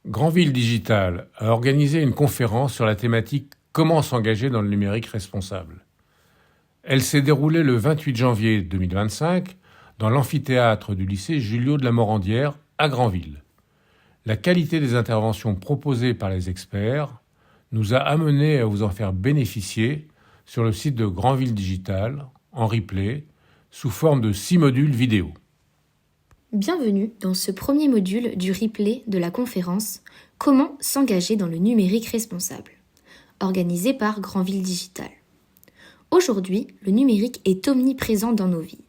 Granville Digital a organisé une conférence sur la thématique Comment s'engager dans le numérique responsable. Elle s'est déroulée le 28 janvier 2025 dans l'amphithéâtre du lycée Julio de la Morandière à Granville. La qualité des interventions proposées par les experts nous a amenés à vous en faire bénéficier sur le site de Granville Digital, en replay, sous forme de 6 modules vidéo. Bienvenue dans ce premier module du replay de la conférence « Comment s'engager dans le numérique responsable » organisé par Granville Digital. Aujourd'hui, le numérique est omniprésent dans nos vies,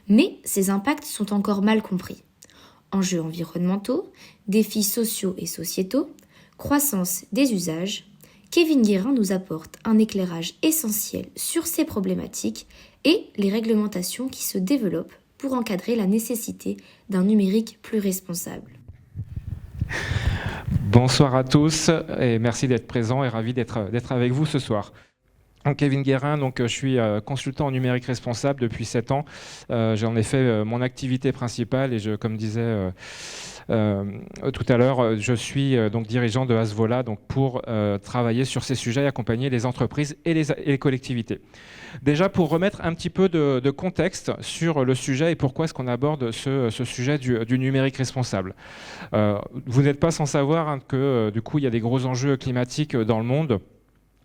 mais ses impacts sont encore mal compris. Enjeux environnementaux, défis sociaux et sociétaux, croissance des usages, Kevin Guérin nous apporte un éclairage essentiel sur ces problématiques et les réglementations qui se développent pour encadrer la nécessité d'un numérique plus responsable. Bonsoir à tous et merci d'être présents et ravi d'être avec vous ce soir. Kevin Guérin, je suis consultant en numérique responsable depuis 7 ans. J'en ai fait mon activité principale et comme disais tout à l'heure, je suis donc dirigeant de Asvola pour travailler sur ces sujets et accompagner les entreprises et les collectivités. Déjà, pour remettre un petit peu de contexte sur le sujet et pourquoi est-ce qu'on aborde ce sujet du numérique responsable. Vous n'êtes pas sans savoir que du coup, il y a des gros enjeux climatiques dans le monde.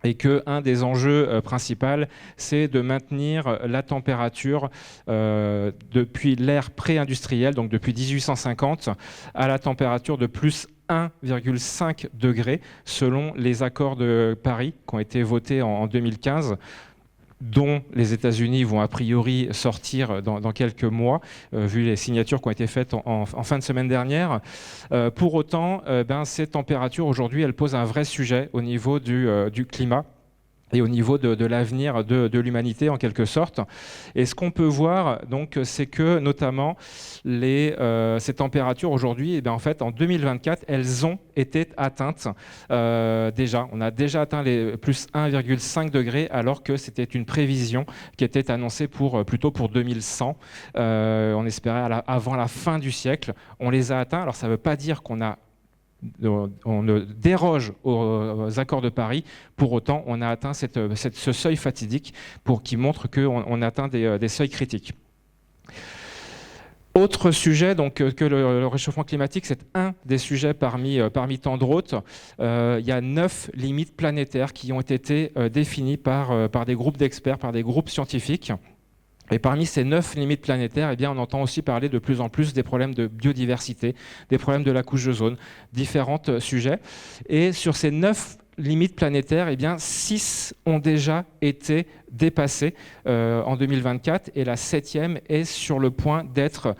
Et qu'un des enjeux principaux, c'est de maintenir la température depuis l'ère pré-industrielle, donc depuis 1850, à la température de plus 1,5 degré, selon les accords de Paris qui ont été votés en 2015, dont les États-Unis vont a priori sortir dans quelques mois, vu les signatures qui ont été faites en fin de semaine dernière. Pour autant, ces températures aujourd'hui, elles posent un vrai sujet au niveau du climat et au niveau de l'avenir de l'humanité en quelque sorte. Et ce qu'on peut voir, c'est que notamment ces températures aujourd'hui, en fait, en 2024, elles ont été atteintes déjà. On a déjà atteint les plus 1,5 degrés alors que c'était une prévision qui était annoncée plutôt pour 2100. On espérait avant la fin du siècle. On les a atteints. Alors ça ne veut pas dire qu'on déroge aux accords de Paris. Pour autant, on a atteint ce seuil fatidique qui montre qu'on atteint des seuils critiques. Autre sujet, que le réchauffement climatique, c'est un des sujets parmi tant d'autres. Il y a 9 limites planétaires qui ont été définies par des groupes d'experts, par des groupes scientifiques. Et parmi ces 9 limites planétaires, on entend aussi parler de plus en plus des problèmes de biodiversité, des problèmes de la couche d'ozone, différents sujets. Et sur ces 9 limites planétaires, 6 ont déjà été dépassées en 2024 et la 7e est sur le point d'être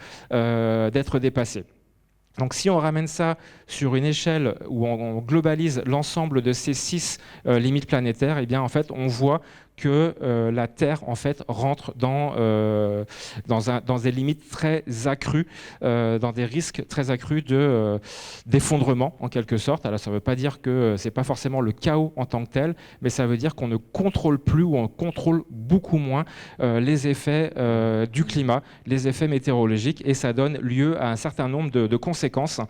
dépassée. Donc si on ramène ça sur une échelle où on globalise l'ensemble de ces 6 limites planétaires, en fait, on voit que la Terre en fait rentre dans des limites très accrues, dans des risques très accrus d'effondrement en quelque sorte. Alors ça ne veut pas dire que c'est pas forcément le chaos en tant que tel, mais ça veut dire qu'on ne contrôle plus ou on contrôle beaucoup moins les effets du climat, les effets météorologiques, et ça donne lieu à un certain nombre de conséquences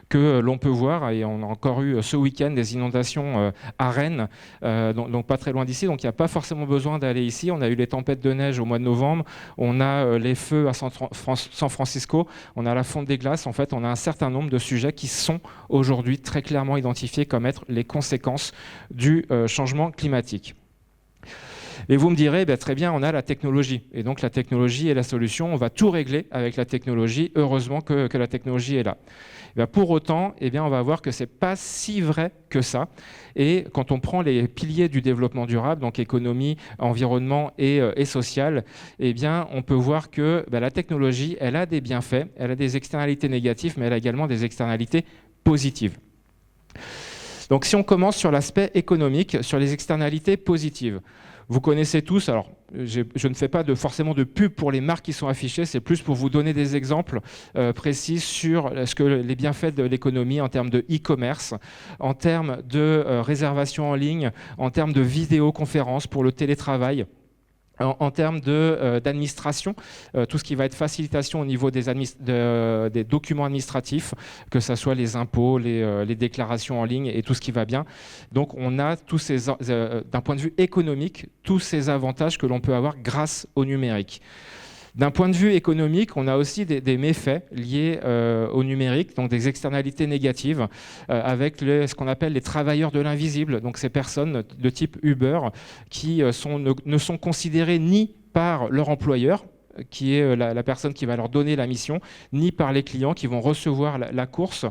que l'on peut voir. Et on a encore eu ce week-end des inondations à Rennes, donc pas très loin d'ici, donc il n'y a pas forcément besoin d'aller ici. On a eu les tempêtes de neige au mois de novembre, on a les feux à San Francisco, on a la fonte des glaces. En fait, on a un certain nombre de sujets qui sont aujourd'hui très clairement identifiés comme être les conséquences du changement climatique. Et vous me direz, très bien, on a la technologie. Et donc la technologie est la solution, on va tout régler avec la technologie. Heureusement que la technologie est là. Pour autant, on va voir que ce n'est pas si vrai que ça. Et quand on prend les piliers du développement durable, donc économie, environnement et social, on peut voir que la technologie, elle a des bienfaits, elle a des externalités négatives, mais elle a également des externalités positives. Donc si on commence sur l'aspect économique, sur les externalités positives, vous connaissez tous, alors je ne fais pas forcément de pub pour les marques qui sont affichées, c'est plus pour vous donner des exemples précis sur les bienfaits de l'économie en termes de e-commerce, en termes de réservation en ligne, en termes de vidéoconférence pour le télétravail. En termes d'administration, tout ce qui va être facilitation au niveau des documents administratifs, que ce soit les impôts, les déclarations en ligne et tout ce qui va bien. Donc on a d'un point de vue économique, tous ces avantages que l'on peut avoir grâce au numérique. D'un point de vue économique, on a aussi des méfaits liés au numérique, donc des externalités négatives, avec ce qu'on appelle les travailleurs de l'invisible, donc ces personnes de type Uber qui ne sont considérées ni par leur employeur, qui est la personne qui va leur donner la mission, ni par les clients qui vont recevoir la course,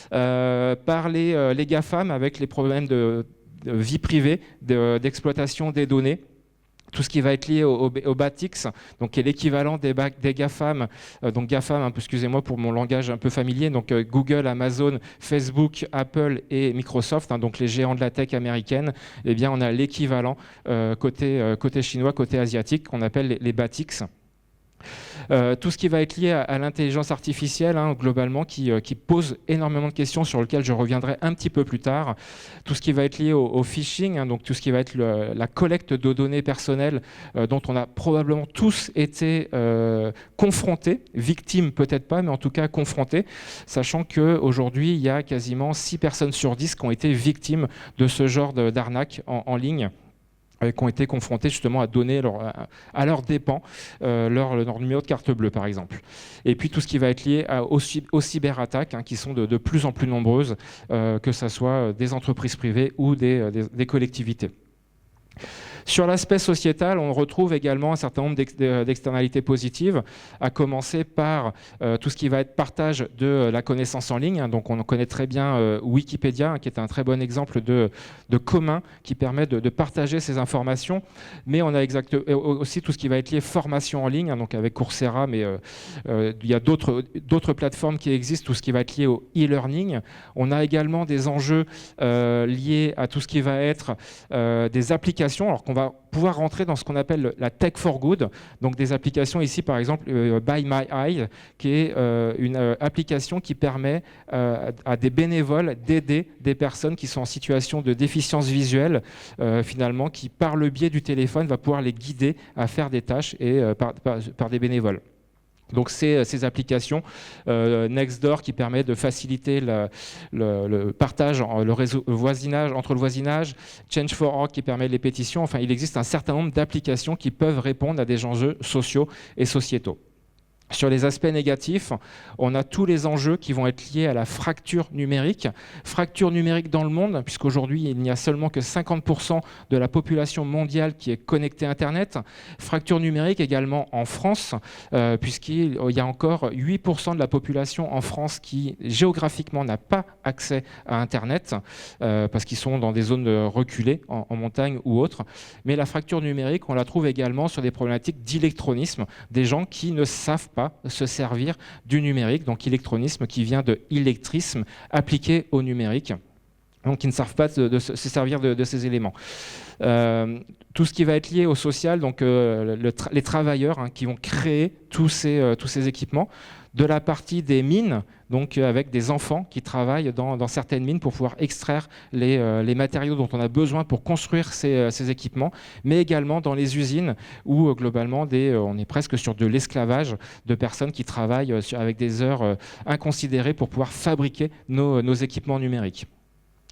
par les GAFAM avec les problèmes de vie privée, d'exploitation des données. Tout ce qui va être lié au BATX, donc qui est l'équivalent des GAFAM, donc GAFAM, excusez-moi pour mon langage un peu familier, donc Google, Amazon, Facebook, Apple et Microsoft, donc les géants de la tech américaine, eh bien on a l'équivalent côté chinois, côté asiatique, qu'on appelle les BATX. Tout ce qui va être lié à l'intelligence artificielle, globalement, qui pose énormément de questions sur lesquelles je reviendrai un petit peu plus tard. Tout ce qui va être lié au phishing, donc tout ce qui va être la collecte de données personnelles dont on a probablement tous été confrontés, victimes peut-être pas, mais en tout cas confrontés, sachant qu'aujourd'hui, il y a quasiment 6 personnes sur 10 qui ont été victimes de ce genre d'arnaque en ligne, qui ont été confrontés justement à donner à leurs dépens leur numéro de carte bleue, par exemple. Et puis tout ce qui va être lié aux cyberattaques, qui sont de plus en plus nombreuses, que ce soit des entreprises privées ou des collectivités. Sur l'aspect sociétal, on retrouve également un certain nombre d'externalités positives, à commencer par tout ce qui va être partage de la connaissance en ligne. Donc on connaît très bien Wikipédia, qui est un très bon exemple de commun qui permet de partager ces informations. Mais on a aussi tout ce qui va être lié formation en ligne, donc avec Coursera, mais il y a d'autres plateformes qui existent, tout ce qui va être lié au e-learning. On a également des enjeux liés à tout ce qui va être des applications, alors qu'on va pouvoir rentrer dans ce qu'on appelle la tech for good, donc des applications ici par exemple By My Eye, qui est une application qui permet à des bénévoles d'aider des personnes qui sont en situation de déficience visuelle, finalement, qui par le biais du téléphone va pouvoir les guider à faire des tâches et par des bénévoles. Donc ces applications, Nextdoor qui permet de faciliter le partage, entre le voisinage, Change4Org qui permet les pétitions, enfin il existe un certain nombre d'applications qui peuvent répondre à des enjeux sociaux et sociétaux. Sur les aspects négatifs, on a tous les enjeux qui vont être liés à la fracture numérique dans le monde, puisqu'aujourd'hui, il n'y a seulement que 50% de la population mondiale qui est connectée à Internet. Fracture numérique également en France, puisqu'il y a encore 8% de la population en France qui, géographiquement, n'a pas accès à Internet, parce qu'ils sont dans des zones reculées, en montagne ou autres. Mais la fracture numérique, on la trouve également sur des problématiques d'électronisme, des gens qui ne savent pas se servir du numérique, donc électronisme qui vient de illettrisme appliqué au numérique, donc qui ne savent pas de se servir de ces éléments. Tout ce qui va être lié au social, donc les travailleurs qui vont créer tous ces équipements, de la partie des mines, donc avec des enfants qui travaillent dans certaines mines pour pouvoir extraire les matériaux dont on a besoin pour construire ces équipements, mais également dans les usines où globalement on est presque sur de l'esclavage de personnes qui travaillent avec des heures inconsidérées pour pouvoir fabriquer nos équipements numériques.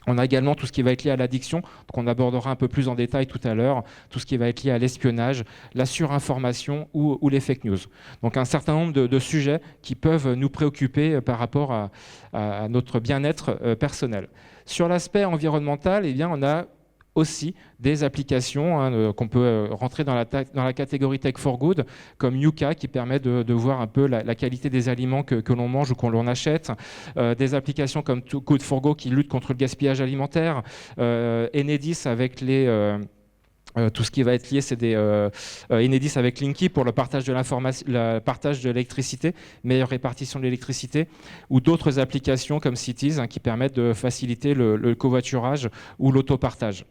On a également tout ce qui va être lié à l'addiction, qu'on abordera un peu plus en détail tout à l'heure, tout ce qui va être lié à l'espionnage, la surinformation ou les fake news. Donc un certain nombre de sujets qui peuvent nous préoccuper par rapport à notre bien-être personnel. Sur l'aspect environnemental, eh bien, on a aussi des applications qu'on peut rentrer dans la catégorie Tech for Good, comme Yuka qui permet de voir un peu la qualité des aliments que l'on mange ou qu'on l'on achète, des applications comme Good for Go qui luttent contre le gaspillage alimentaire, Enedis avec tout ce qui va être lié, c'est des Enedis avec Linky pour le partage de l'information, le partage de l'électricité, meilleure répartition de l'électricité, ou d'autres applications comme Cities qui permettent de faciliter le covoiturage ou l'autopartage.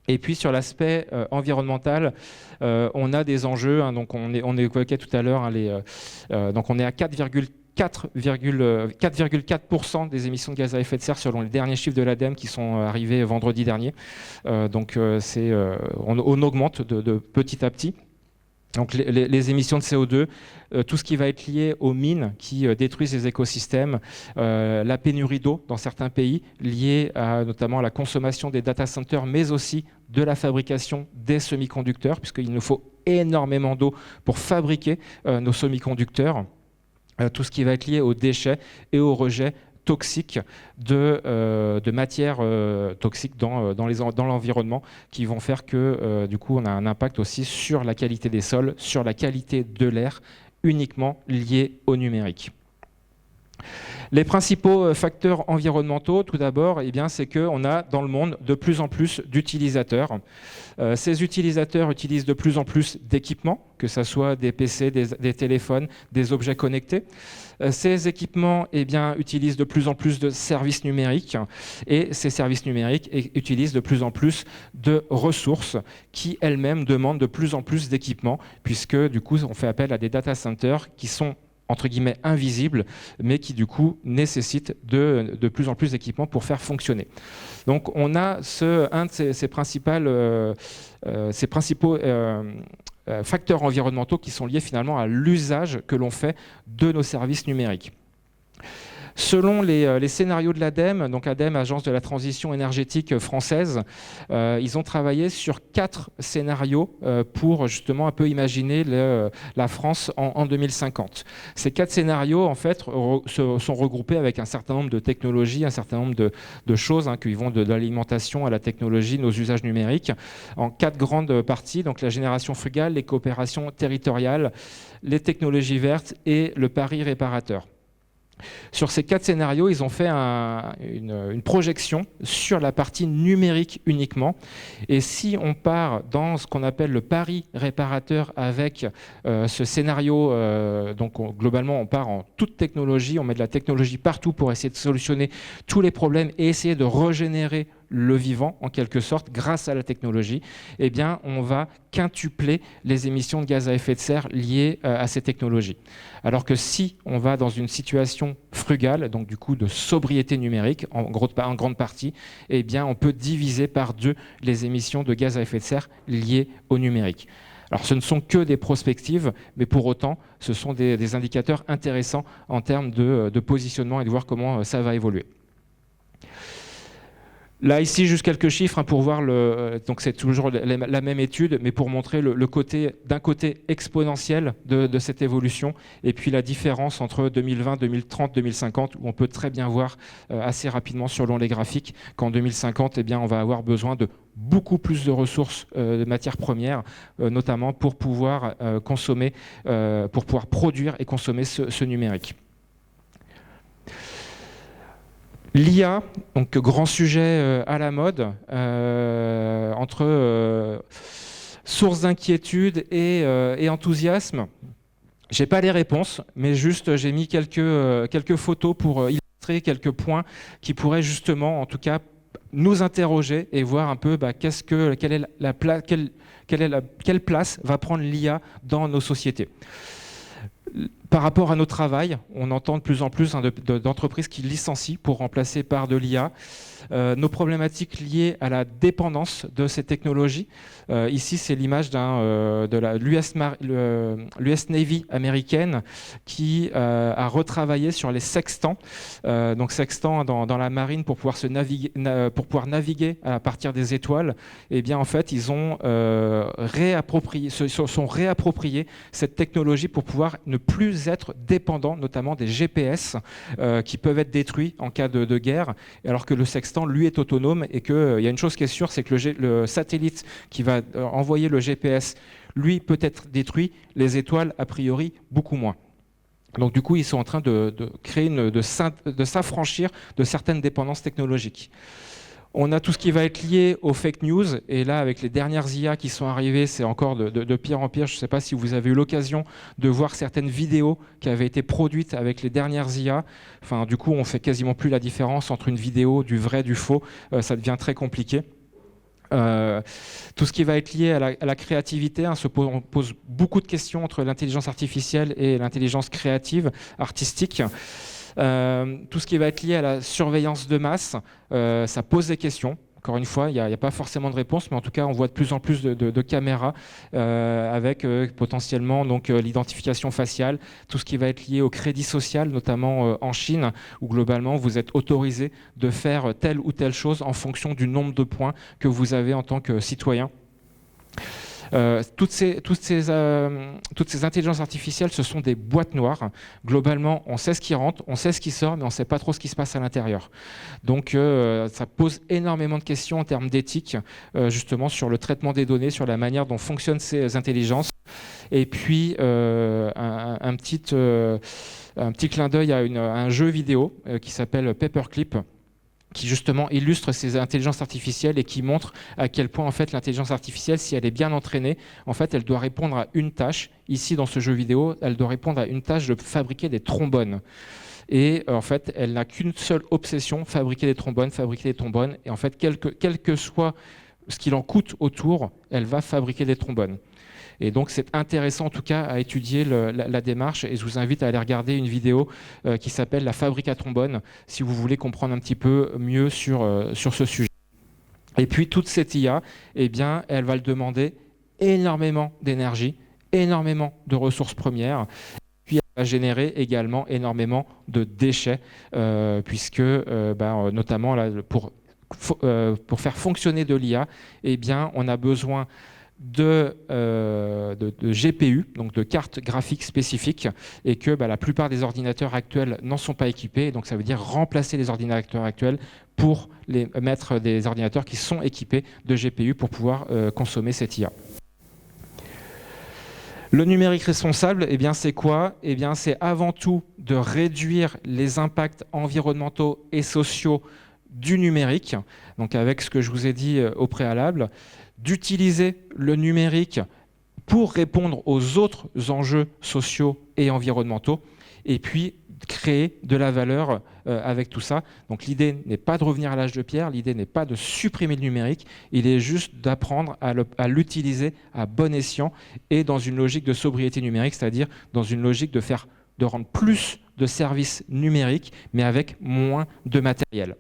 Et puis sur l'aspect environnemental, on a des enjeux, donc on évoquait tout à l'heure, donc on est à 4,4% des émissions de gaz à effet de serre selon les derniers chiffres de l'ADEME qui sont arrivés vendredi dernier. Donc on augmente de petit à petit. Donc les émissions de CO2, tout ce qui va être lié aux mines qui détruisent les écosystèmes, la pénurie d'eau dans certains pays, liée notamment à la consommation des data centers, mais aussi de la fabrication des semi-conducteurs, puisqu'il nous faut énormément d'eau pour fabriquer nos semi-conducteurs. Tout ce qui va être lié aux déchets et aux rejets toxiques de matières toxiques dans l'environnement, qui vont faire que du coup on a un impact aussi sur la qualité des sols, sur la qualité de l'air, uniquement lié au numérique. Les principaux facteurs environnementaux, tout d'abord, eh bien, c'est qu'on a dans le monde de plus en plus d'utilisateurs. Ces utilisateurs utilisent de plus en plus d'équipements, que ce soit des PC, des téléphones, des objets connectés. Ces équipements utilisent de plus en plus de services numériques, et ces services numériques utilisent de plus en plus de ressources qui elles-mêmes demandent de plus en plus d'équipements, puisque du coup on fait appel à des data centers qui sont entre guillemets invisibles, mais qui du coup nécessitent de plus en plus d'équipements pour faire fonctionner. Donc on a un de ces principaux facteurs environnementaux qui sont liés finalement à l'usage que l'on fait de nos services numériques. Selon les scénarios de l'ADEME, donc ADEME, Agence de la transition énergétique française, ils ont travaillé sur 4 scénarios pour justement un peu imaginer la France en 2050. Ces 4 scénarios, en fait, sont regroupés avec un certain nombre de technologies, un certain nombre de choses qui vont de l'alimentation à la technologie, nos usages numériques, en 4 grandes parties, donc la génération frugale, les coopérations territoriales, les technologies vertes et le pari réparateur. Sur ces 4 scénarios, ils ont fait une projection sur la partie numérique uniquement. Et si on part dans ce qu'on appelle le pari réparateur avec ce scénario, globalement on part en toute technologie, on met de la technologie partout pour essayer de solutionner tous les problèmes et essayer de régénérer le vivant, en quelque sorte, grâce à la technologie, eh bien, on va quintupler les émissions de gaz à effet de serre liées à ces technologies. Alors que si on va dans une situation frugale, donc du coup de sobriété numérique, en grande partie, eh bien, on peut diviser par 2 les émissions de gaz à effet de serre liées au numérique. Alors, ce ne sont que des prospectives, mais pour autant, ce sont des indicateurs intéressants en termes de positionnement et de voir comment ça va évoluer. Là, ici, juste quelques chiffres pour voir donc c'est toujours la même étude, mais pour montrer d'un côté exponentiel de cette évolution, et puis la différence entre 2020, 2030, 2050, où on peut très bien voir assez rapidement selon les graphiques qu'en 2050, eh bien, on va avoir besoin de beaucoup plus de ressources de matières premières, notamment pour pouvoir consommer, pour pouvoir produire et consommer ce numérique. L'IA, donc grand sujet à la mode, entre source d'inquiétude et enthousiasme. Je n'ai pas les réponses, mais juste j'ai mis quelques photos pour illustrer quelques points qui pourraient justement, en tout cas, nous interroger et voir un peu quelle place va prendre l'IA dans nos sociétés. Par rapport à nos travails, on entend de plus en plus d'entreprises qui licencient pour remplacer par de l'IA. Nos problématiques liées à la dépendance de ces technologies. Ici, c'est l'image de l'US Navy américaine qui a retravaillé sur les sextants. Donc sextants dans la marine pour pouvoir naviguer à partir des étoiles. Et bien en fait, ils ont sont réappropriés cette technologie pour pouvoir ne plus être dépendants, notamment des GPS qui peuvent être détruits en cas de guerre, alors que le sextant lui est autonome et qu'il y a une chose qui est sûre, c'est que le satellite qui va envoyer le GPS, lui peut être détruit, les étoiles a priori beaucoup moins. Donc du coup, ils sont en train de s'affranchir de certaines dépendances technologiques. On a tout ce qui va être lié aux fake news, et là, avec les dernières IA qui sont arrivées, c'est encore de pire en pire. Je ne sais pas si vous avez eu l'occasion de voir certaines vidéos qui avaient été produites avec les dernières IA. Enfin, du coup, on ne fait quasiment plus la différence entre une vidéo, du vrai, du faux. Ça devient très compliqué. Tout ce qui va être lié à la créativité, on pose beaucoup de questions entre l'intelligence artificielle et l'intelligence créative, artistique. Tout ce qui va être lié à la surveillance de masse, ça pose des questions. Encore une fois, il n'y a pas forcément de réponse, mais en tout cas, on voit de plus en plus de caméras avec potentiellement donc l'identification faciale, tout ce qui va être lié au crédit social, notamment en Chine, où globalement, vous êtes autorisé de faire telle ou telle chose en fonction du nombre de points que vous avez en tant que citoyen. Toutes ces intelligences artificielles, ce sont des boîtes noires. Globalement, on sait ce qui rentre, on sait ce qui sort, mais on ne sait pas trop ce qui se passe à l'intérieur. Donc, ça pose énormément de questions en termes d'éthique, justement, sur le traitement des données, sur la manière dont fonctionnent ces intelligences. Et puis, un petit clin d'œil à un jeu vidéo qui s'appelle Paperclip, qui justement illustre ces intelligences artificielles et qui montre à quel point en fait l'intelligence artificielle, si elle est bien entraînée, en fait elle doit répondre à une tâche. Ici dans ce jeu vidéo, elle doit répondre à une tâche de fabriquer des trombones. Et en fait, elle n'a qu'une seule obsession, fabriquer des trombones. Et en fait, quel que soit ce qu'il en coûte autour, elle va fabriquer des trombones. Et donc, c'est intéressant en tout cas à étudier la démarche, et je vous invite à aller regarder une vidéo qui s'appelle « La fabrique à trombones » si vous voulez comprendre un petit peu mieux sur ce sujet. Et puis, toute cette IA, eh bien, elle va le demander énormément d'énergie, énormément de ressources premières, puis elle va générer également énormément de déchets, puisque notamment là, pour faire fonctionner de l'IA, eh bien, on a besoin de GPU, donc de cartes graphiques spécifiques, et que la plupart des ordinateurs actuels n'en sont pas équipés. Donc ça veut dire remplacer les ordinateurs actuels pour mettre des ordinateurs qui sont équipés de GPU pour pouvoir consommer cette IA. Le numérique responsable, eh bien, c'est quoi ? Eh bien, c'est avant tout de réduire les impacts environnementaux et sociaux du numérique, donc avec ce que je vous ai dit au préalable, d'utiliser le numérique pour répondre aux autres enjeux sociaux et environnementaux, et puis créer de la valeur avec tout ça. Donc l'idée n'est pas de revenir à l'âge de pierre, l'idée n'est pas de supprimer le numérique, il est juste d'apprendre à l'utiliser à bon escient et dans une logique de sobriété numérique, c'est-à-dire dans une logique de rendre plus de services numériques, mais avec moins de matériel.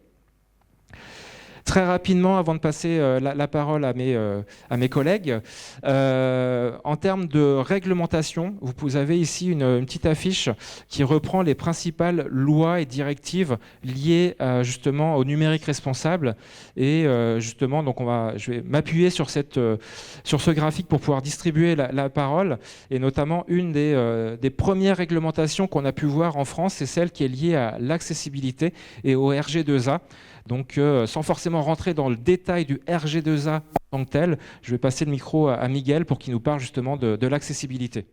Très rapidement, avant de passer la parole à mes collègues, en termes de réglementation, vous avez ici une petite affiche qui reprend les principales lois et directives liées justement au numérique responsable. Et justement, donc je vais m'appuyer sur ce graphique pour pouvoir distribuer la parole. Et notamment, une des premières réglementations qu'on a pu voir en France, c'est celle qui est liée à l'accessibilité et au RG2A. Donc, sans forcément rentrer dans le détail du RG2A en tant que tel, je vais passer le micro à Miguel pour qu'il nous parle justement de l'accessibilité.